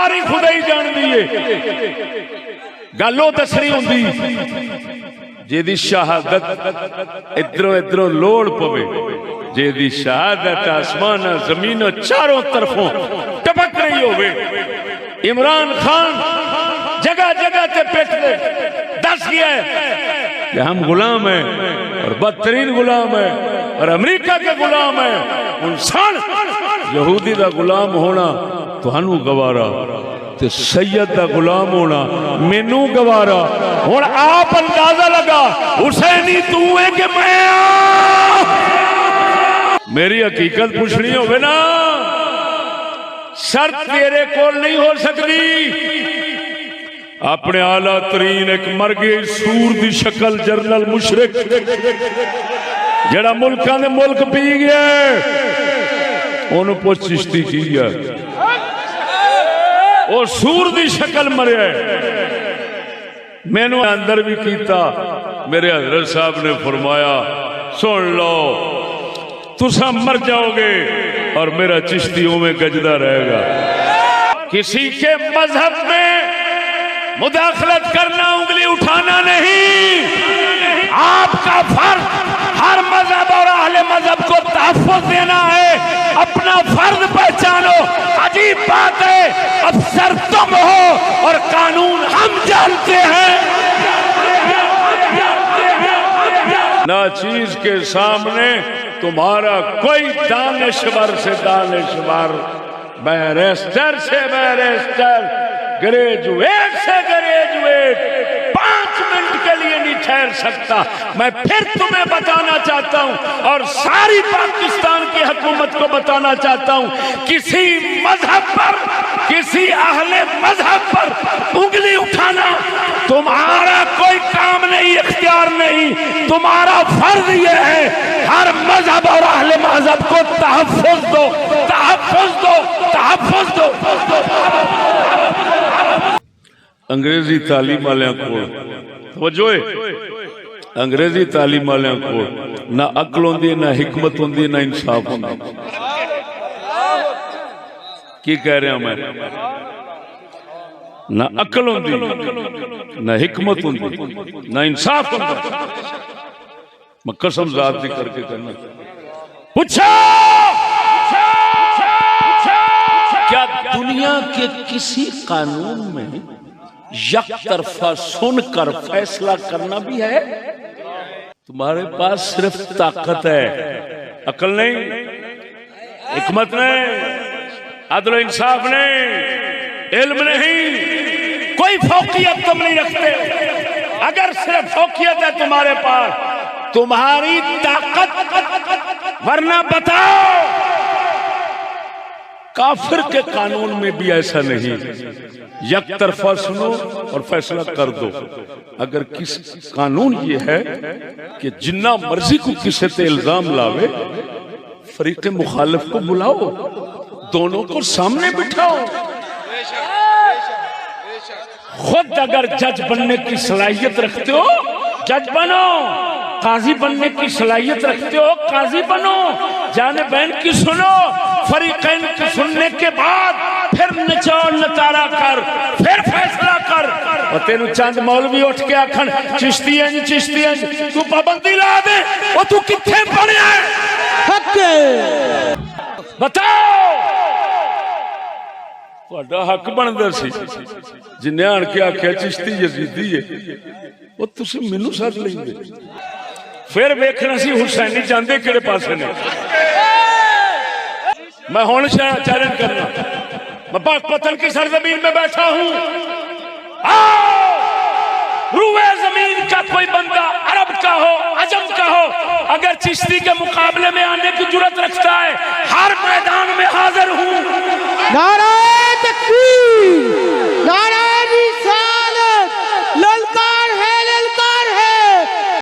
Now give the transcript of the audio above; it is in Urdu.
ساری خدائی جان دیئے گلو دسنی ہوندی جیدی شہادت ادھروں ادھروں لوڑ پوے جیدی شہادت آسمان زمین چاروں طرفوں ٹپک رہی ہوئے عمران خان جگہ جگہ تے پیٹ دے دس گیا ہے کہ ہم غلام ہیں اور بدترین غلام ہیں اور امریکہ کے غلام ہیں انسان یہودی دا غلام ہونا تو ہنو گوارا تے سید دا غلام ہونا مینوں گوارا اور آپ اندازہ لگا حسینی تو ہے کہ میں میری حقیقت پوچھنی ہوگی نا شرط تیرے کول نہیں ہو سکتی اپنے اعلیٰ ترین ایک مرگے سور دی شکل جرنل مشرق جڑا ملکاں دے ملک پی گیا انہوں پوچھ چشتی کی گیا وہ سور دی شکل مریا ہے میں نے اندر بھی کیتا میرے حضرت صاحب نے فرمایا سن لو تسا مر جاؤ گے اور میرا چشتیوں میں گجدہ رہے گا کسی کے مذہب میں مداخلت کرنا انگلی اٹھانا نہیں آپ کا فرض ہر مذہب اور اہل مذہب کو تحفظ دینا ہے اپنا فرض پہچانو عجیب بات ہے افسر تم ہو اور قانون ہم جانتے ہیں ناچیز کے سامنے تمہارا کوئی دانشور سے دانشور بیرسٹر سے بیرسٹر گریجویٹ سے گریجویٹ 5 منٹ کے لیے نہیں ٹھہر سکتا میں پھر تمہیں بتانا چاہتا ہوں اور ساری پاکستان کی حکومت کو بتانا چاہتا ہوں کسی مذہب پر کسی اہل مذہب پر انگلی اٹھانا تمہارا کوئی کام نہیں اختیار نہیں تمہارا فرض یہ ہے ہر مذہب اور اہل مذہب کو تحفظ دو تحفظ دو تحفظ دو انگریزی تعلیم والیاں کو توجہ انگریزی تعلیم والیاں کو نہ عقل ہوندی نہ حکمت ہوندی نہ انصاف ہوندی کی کہہ رہا ہوں میں نہ عقل ہوندی نہ حکمت ہوندی نہ انصاف ہوندی میں قسم ذات دی کر کے کہنا پوچھا کیا دنیا کے کسی قانون میں یک طرفہ سن کر فیصلہ کرنا بھی ہے تمہارے پاس صرف طاقت ہے عقل نہیں حکمت نہیں عدل و انصاف نہیں علم نہیں کوئی فوقیت تم نہیں رکھتے اگر صرف فوقیت ہے تمہارے پاس تمہاری طاقت ورنہ بتاؤ کافر کے قانون میں بھی ایسا نہیں یک طرفہ سنو اور فیصلہ کر دو اگر کس قانون یہ ہے کہ جنہ مرضی کو کسی تے الزام لاوے فریق مخالف کو بلاؤ دونوں کو سامنے بٹھاؤ خود اگر جج بننے کی صلاحیت رکھتے ہو جج بنو قاضی بننے کی صلاحیت رکھتے ہو قاضی بنو جانبین کی سنو فریقین کی سننے کے بعد پھر نچوڑ نتارا کر پھر فیصلہ کر اور تینو چند مولوی اٹھ کے آکھن چشتی ہیں تو پابندی لا دے وہ تو کتھے پڑے ہیں حق بتاؤ تہاڈا حق بندا سی جنہیں آن کے آکھیا چشتی یزیدی ہے وہ تسی مینوں ساتھ لیندے پھر ویکھنا سی حسینی جاندے کیڑے پاسے نے میں ہن چیلنج کرنا میں پاک پتن کی سرزمین میں بیٹھا ہوں روئے زمین کا کوئی بندہ عرب کا ہو عجم کا ہو اگر چشتی کے مقابلے میں آنے کی جرات رکھتا ہے ہر میدان میں حاضر ہوں نعرہ تکبیر